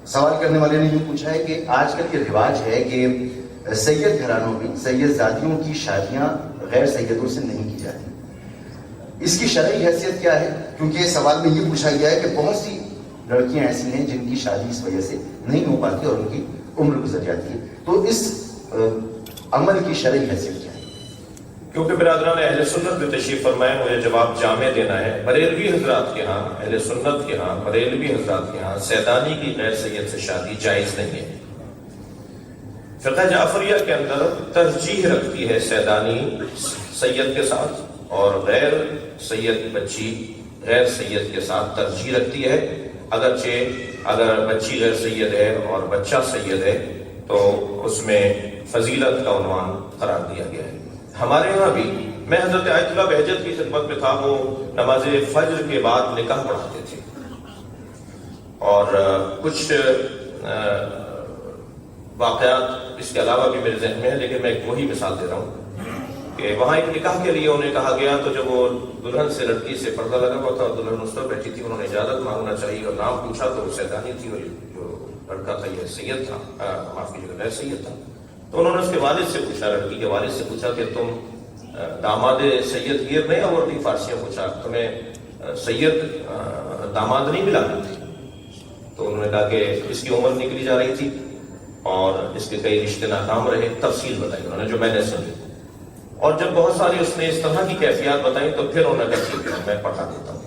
سوال کرنے والے نے یہ پوچھا ہے کہ آج کل یہ رواج ہے کہ سید گھرانوں میں سید زادیوں کی شادیاں غیر سیدوں سے نہیں کی جاتی، اس کی شرعی حیثیت کیا ہے؟ کیونکہ سوال میں یہ پوچھا گیا ہے کہ بہت سی لڑکیاں ایسی ہیں جن کی شادی اس وجہ سے نہیں ہو پاتی اور ان کی عمر گزر جاتی ہے، تو اس عمل کی شرعی حیثیت کیا ہے؟ کیونکہ برادران اہل سنت نے تشریف فرمائے، مجھے جواب جامع دینا ہے۔ بریلوی حضرات کے ہاں، اہل سنت کے ہاں، بریلوی حضرات کے ہاں سیدانی کی غیر سید سے شادی جائز نہیں ہے۔ فقہ جعفریہ کے اندر ترجیح رکھتی ہے سیدانی سید کے ساتھ، اور غیر سید بچی غیر سید کے ساتھ ترجیح رکھتی ہے، اگرچہ اگر بچی غیر سید ہے اور بچہ سید ہے تو اس میں فضیلت کا عنوان قرار دیا گیا ہے۔ ہمارے یہاں بھی، میں حضرت آیت اللہ بہجت کی خدمت میں تھا، وہ نماز فجر کے بعد نکاح پڑھاتے تھے، اور کچھ واقعات اس کے علاوہ بھی میرے ذہن میں ہیں، لیکن میں ایک وہی مثال دے رہا ہوں کہ وہاں ایک نکاح کے لیے انہیں کہا گیا، تو جب وہ دلہن سے لڑکی سے پردہ لگا ہوا تھا، دلہن اس پر بیٹھی تھی، انہوں نے اجازت مانگنا چاہیے اور نام پوچھا تو وہ سیدانی تھی، اور جو لڑکا تھا یہ سید تھا، معاف کیجیے غیر سید تھا۔ تو انہوں نے اس کے والد سے پوچھا، لڑکی کے والد سے پوچھا کہ تم داماد سید گیر نہیں، اور اردو فارسیاں پوچھا تمہیں سید داماد نہیں ملا؟ تو انہوں نے کہا کہ اس کی عمر نکلی جا رہی تھی اور اس کے کئی رشتے ناکام رہے، تفصیل بتائی انہوں نے جو میں نے سنی، اور جب بہت ساری اس نے اس طرح کی کیفیات بتائیں تو پھر انہوں نے کہا ٹھیک ہے میں پڑھا دیتا ہوں۔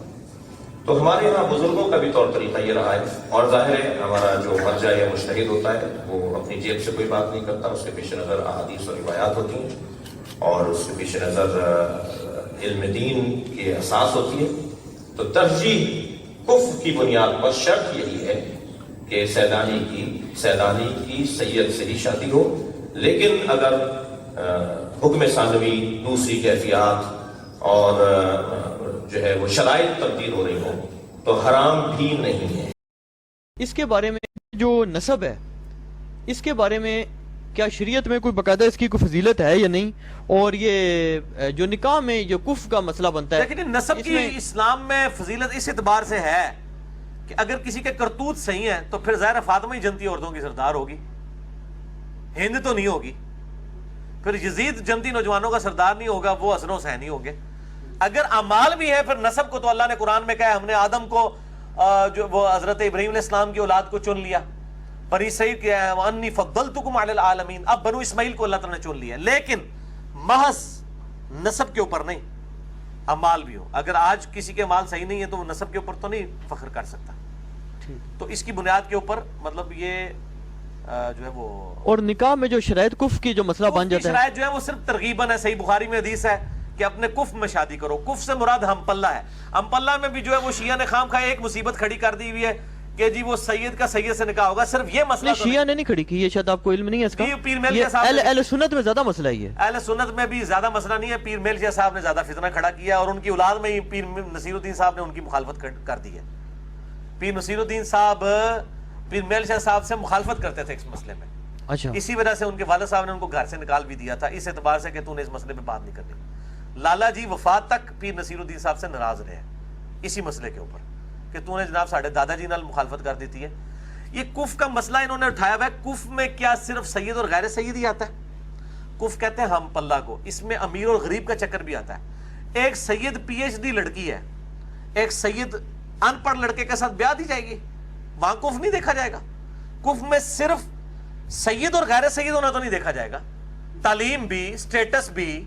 تو ہمارے یہاں بزرگوں کا بھی طور طریقہ یہ رہا ہے، اور ظاہر ہے ہمارا جو مرجع یا مجتہد ہوتا ہے وہ اپنی جیب سے کوئی بات نہیں کرتا، اس کے پیش نظر احادیث اور روایات ہوتی ہیں، اور اس کے پیش نظر علم دین کی اساس ہوتی ہے۔ تو ترجیح کفر کی بنیاد پر شرط یہی ہے کہ سیدانی کی سید سے ہی شادی ہو، لیکن اگر حکم ثانوی، دوسری کیفیات اور جو ہے وہ شرائط تبدیل ہو رہی ہو تو حرام بھی نہیں ہے۔ اس کے بارے میں جو نسب ہے، اس کے بارے میں کیا شریعت میں کوئی باقاعدہ اس کی کوئی فضیلت ہے یا نہیں؟ اور یہ جو نکاح میں جو کفر کا مسئلہ بنتا ہے، لیکن نسب کی اسلام میں فضیلت اس اعتبار سے ہے کہ اگر کسی کے کرتوت صحیح ہیں تو پھر ظاہر فاطمہ ہی جنتی عورتوں کی سردار ہوگی، ہند تو نہیں ہوگی۔ پھر یزید جنتی نوجوانوں کا سردار نہیں ہوگا، وہ حسن و حسین ہی ہوں گے۔ اگر اعمال بھی ہے، پھر نسب کو تو اللہ نے قرآن میں کہا ہے، ہم نے آدم کو جو وہ حضرت ابراہیم علیہ السلام کی اولاد کو چن لیا، بنی اسرائیل کیا ہے وَأَنِّي فَضَّلْتُكُمْ عَلَى الْعَالَمِينَ، اب بنو اسماعیل کو اللہ تعالیٰ نے چن لیا، لیکن محض نسب کے اوپر نہیں، اعمال بھی ہو۔ اگر آج کسی کے اعمال صحیح نہیں ہے تو وہ نسب کے اوپر تو نہیں فخر کر سکتا، تو اس کی بنیاد کے اوپر مطلب یہ جو ہے وہ، اور نکاح میں جو شرائط کفر کی جو مسئلہ بن جاتا ہے، شرائط جو ہے وہ صرف ترغیباً ہے۔ صحیح بخاری میں حدیث ہے کہ اپنے کفر میں شادی کرو۔ کفر سے مراد ہم پلہ ہے۔ ہم پلہ میں بھی جو ہے وہ شیعہ نے خام خواہ ایک مصیبت کھڑی کر دی ہوئی ہے کہ جی وہ سید کا سید سے نکاح ہوگا، صرف یہ مسئلہ شیعہ نے نہیں کھڑی کی، یہ شاید آپ کو علم نہیں ہے اس کا، اہل سنت میں زیادہ مسئلہ ہی ہے۔ اہل سنت میں بھی زیادہ مسئلہ نہیں ہے، پیر میل شاہ صاحب نے زیادہ فتنہ کھڑا کیا، اور ان کی اولاد میں ہی پیر نصیر الدین صاحب نے ان کی مخالفت کر دی ہے۔ پیر نصیر الدین صاحب پیر میل شاہ صاحب سے مخالفت کرتے تھے اس مسئلے میں، اچھا، اسی وجہ سے ان کے والد صاحب نے ان کو گھر سے نکال بھی دیا تھا، اس اعتبار سے کہ تو نے اس مسئلے پہ بات نہیں کرنی۔ لالا جی وفات تک پیر نصیر الدین صاحب سے ناراض رہے اسی مسئلے کے اوپر کہ تو نے جناب ساڑھے دادا جی نال مخالفت کر دیتی ہے۔ یہ کف کا مسئلہ انہوں نے اٹھایا ہوا ہے۔ کف میں کیا صرف سید اور غیر سید ہی آتا ہے؟ کف کہتے ہیں ہم پلہ کو، اس میں امیر اور غریب کا چکر بھی آتا ہے۔ ایک سید پی ایچ ڈی لڑکی ہے، ایک سید ان پڑھ لڑکے کے ساتھ بیاہ دی جائے گی، وہاں کف نہیں دیکھا جائے گا۔ کف میں صرف سید اور غیر سید ہونا تو نہیں دیکھا جائے گا، تعلیم بھی، سٹیٹس بھی،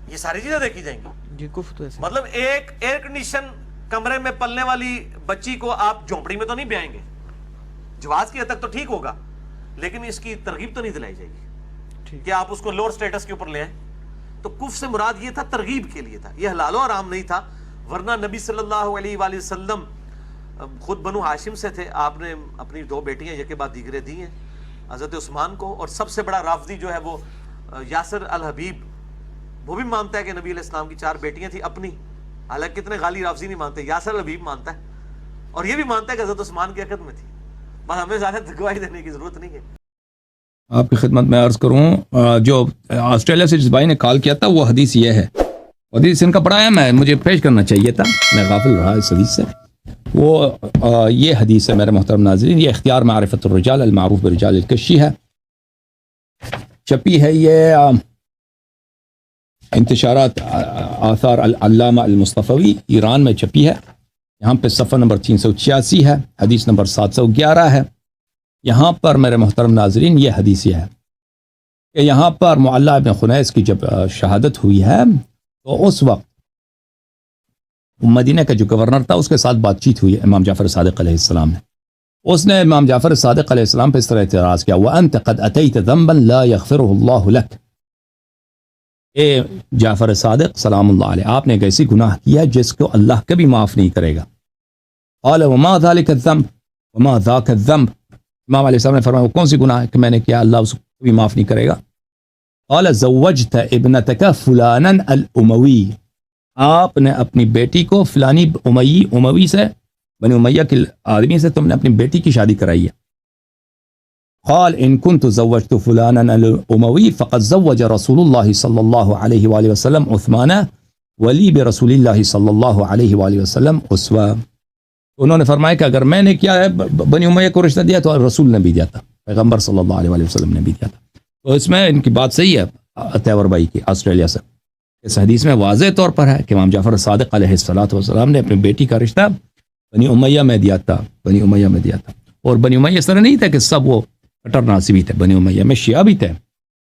یہ ساری چیزیں دیکھی جائیں گی۔ جی کف تو ایسے مطلب ایک ایئر کنڈیشن کمرے میں پلنے والی بچی کو آپ جھونپڑی میں تو نہیں بیائیں گے، جواز کی حد تک تو ٹھیک ہوگا، لیکن اس کی ترغیب تو نہیں دلائی جائے گی کہ آپ اس کو لوور سٹیٹس کے اوپر لے آئیں۔ تو کف سے مراد یہ تھا ترغیب کے لیے تھا، یہ حلال و حرام نہیں تھا، ورنہ نبی صلی اللہ علیہ وآلہ وسلم خود بنو ہاشم سے تھے، آپ نے اپنی دو بیٹیاں یک بعد دیگرے دی ہیں حضرت عثمان کو، اور سب سے بڑا رافضی جو ہے وہ یاسر الحبیب، وہ بھی مانتا ہے کہ نبی علیہ السلام کی 4 بیٹیاں تھیں اپنی، حالانکہ کتنے غالی رافضی نہیں مانتے، یاسر الحبیب مانتا ہے، اور یہ بھی مانتا ہے کہ حضرت عثمان کی عقد میں تھی۔ بس ہمیں زیادہ گواہی دینے کی ضرورت نہیں ہے۔ آپ کی خدمت میں عرض کروں، جو آسٹریلیا سے جس بھائی نے کال کیا تھا وہ حدیث یہ ہے، حدیث ان کا پڑھا ہے، مجھے پیش کرنا چاہیے تھا، میں غافل رہا اس حدیث سے۔ وہ یہ حدیث ہے میرے محترم ناظرین، یہ اختیار معرفت الرجال المعروف برجال الکشی ہے، چھپی ہے یہ انتشارات آثار العلامہ المصطفی ایران میں چھپی ہے، یہاں پہ صفحہ نمبر 386 ہے، حدیث نمبر 711 ہے۔ یہاں پر میرے محترم ناظرین یہ حدیث یہ ہے کہ یہاں پر معلّہ ابن خنیس کی جب شہادت ہوئی ہے تو اس وقت مدینہ کا جو گورنر تھا اس کے ساتھ بات چیت ہوئی امام جعفر صادق علیہ السلام نے، اس نے امام جعفر صادق علیہ السلام پہ اس طرح اعتراض کیا، وَأَنْتَ قَدْ أَتَيْتَ ذَنْبًا لَا يَغْفِرُهُ اللَّهُ لَكَ، اے جعفر صادق سلام اللہ علیہ، آپ نے ایک ایسی گناہ کیا جس کو اللہ کبھی معاف نہیں کرے گا۔ قال وما ذلك الذنب وما ذاك الذنب، امام علیہ السلام نے فرمایا وہ کون سی گناہ ہے کہ میں نے کیا اللہ اس کو کبھی معاف نہیں کرے گا؟ قال زوجت ابنتك فلانا الاموی، آپ نے اپنی بیٹی کو فلانی اموی سے، بنی امیہ کے آدمی سے تم نے اپنی بیٹی کی شادی کرائی ہے۔ قال ان كنت زوجت فلانا الاموی فقد زوج رسول اللہ صلی اللہ علیہ وآلہ وسلم عثمان ولی برسول اللہ صلی اللہ علیہ وآلہ وسلم اسوہ، انہوں نے فرمایا کہ اگر میں نے کیا ہے بنی امیہ کو رشتہ دیا تو رسول نے بھی دیا تھا، پیغمبر صلی اللہ علیہ وآلہ وسلم نے بھی دیا تھا۔ تو اس میں ان کی بات صحیح ہے تیور بھائی کی آسٹریلیا سے، اس حدیث میں واضح طور پر ہے کہ امام جعفر صادق علیہ السلام نے اپنی بیٹی کا رشتہ بنی امیہ میں دیا تھا، بنی امیہ میں دیا تھا۔ اور بنی امیہ اس طرح نہیں تھا کہ سب وہ کٹر ناصبی تھے، بنی امیہ میں شیعہ بھی تھے،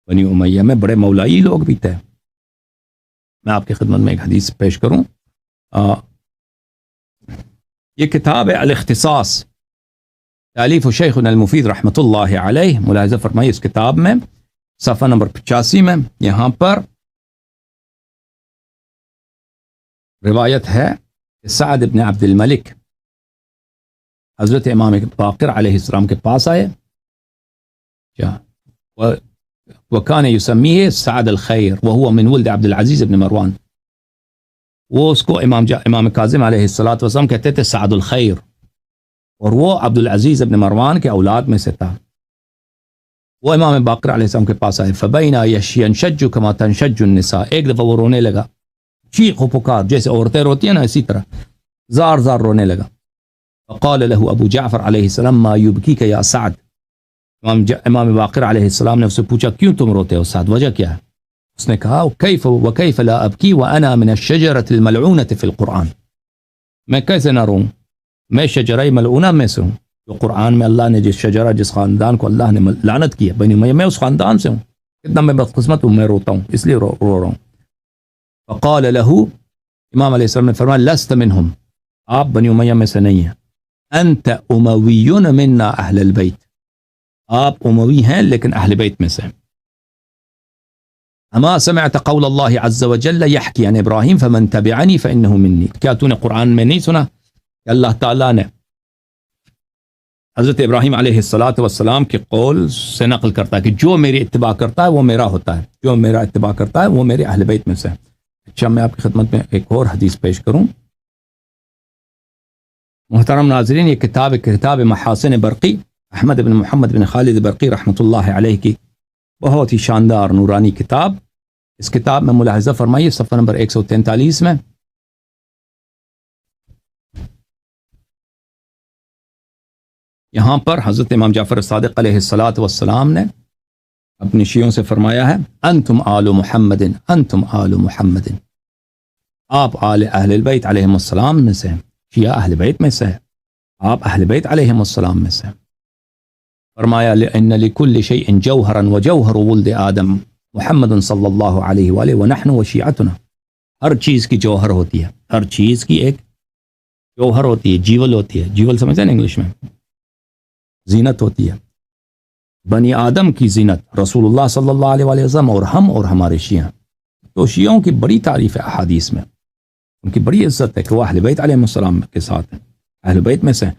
بنی امیہ میں بڑے مولائی لوگ بھی تھے۔ میں آپ کی خدمت میں ایک حدیث پیش کروں، یہ کتاب ہے الاختصاص، تالیف شیخنا المفید رحمۃ اللہ علیہ، ملاحظہ فرمائیے اس کتاب میں صفحہ نمبر 85 میں یہاں پر روایت ہے کہ سعد بن عبد الملک حضرت امام باقر علیہ السلام کے پاس آئے، وکان یسمیہ سعد الخیر وہو من ولد عبد العزیز بن مروان، وہ اس کو امام کاظم علیہ السلام کہتے تھے سعد الخیر، اور وہ عبد العزیز بن مروان کے اولاد میں سے تھا۔ وہ امام باقر علیہ السلام کے پاس آئے، فبینا ینشج کما تنشج النساء، ایک دفعہ وہ رونے لگا، چیخ و پکار جیسے عورتیں روتی ہیں نا اسی طرح زار زار رونے لگا۔ فقال له ابو جعفر علیہ السلام ما یبکیک یا سعد، امام باقر علیہ السلام نے اس سے پوچھا کیوں تم روتے ہو سعد، وجہ کیا ہے؟ اس نے کہا وکیف لا ابکی وانا من الشجرۃ الملعونۃ فی القرآن، میں کیسے نہ روں، میں شجرہ ملعونہ میں سے ہوں، تو قرآن میں اللہ نے جس شجرہ جس خاندان کو اللہ نے لعنت کی ہے بنی امیہ، میں اس خاندان سے ہوں، کتنا میں بدقسمت ہوں، میں روتا ہوں اس لیے رو رہا ہوں۔ فقال له، امام علیہ السلام نے فرمایا لست منہم، آپ بنی امیہ میں سے نہیں ہیں، انت اموی منا اہل البیت، آپ اموی ہیں لیکن اہل بیت میں سے ہیں۔ اما سمعت قول اللہ عز وجل یحکی عن ابراہیم فمن تبعنی فانہ منی، کیا تو نے قرآن میں نہیں سنا کہ اللہ تعالیٰ نے حضرت ابراہیم علیہ السلام کے قول سے نقل کرتا ہے کہ جو میری اتباع کرتا ہے وہ میرا ہوتا ہے، جو میرا اتباع کرتا ہے وہ میرے اہل بیت میں سے ہے۔ اچھا میں آپ کی خدمت میں ایک اور حدیث پیش کروں۔ محترم ناظرین، یہ کتاب محاسن برقی، احمد بن محمد بن خالد برقی رحمۃ اللہ علیہ کی بہت ہی شاندار نورانی کتاب، اس کتاب میں ملاحظہ فرمائیے صفحہ نمبر 143 میں یہاں پر حضرت امام جعفر صادق علیہ السلام نے اپنی شیعوں سے فرمایا ہے انتم آل محمد، انتم آل محمد، آپ آل اہل البیت علیہم السلام میں سے ہیں، شیعہ اہل بیت میں سے ہے، آپ اہل بیت علیہم السلام میں سے ہیں۔ فرمایا لأن لكل شيء جوهرا وجوهر ولد آدم محمد صلی اللہ علیہ وآلہ ونحن وشیعتنا، ہر چیز کی جوہر ہوتی ہے، ہر چیز کی ایک جوہر ہوتی ہے، جیول ہوتی ہے، جیول سمجھتے ہیں انگلش میں، زینت ہوتی ہے، بنی آدم کی زینت رسول اللہ صلی اللہ علیہ وآلہ وسلم اور ہم اور ہمارے شیعہ۔ تو شیعوں کی بڑی تعریف ہے احادیث میں، ان کی بڑی عزت ہے کہ وہ اہل بیت علیہ السلام کے ساتھ ہیں، اہل بیت میں سے ہیں۔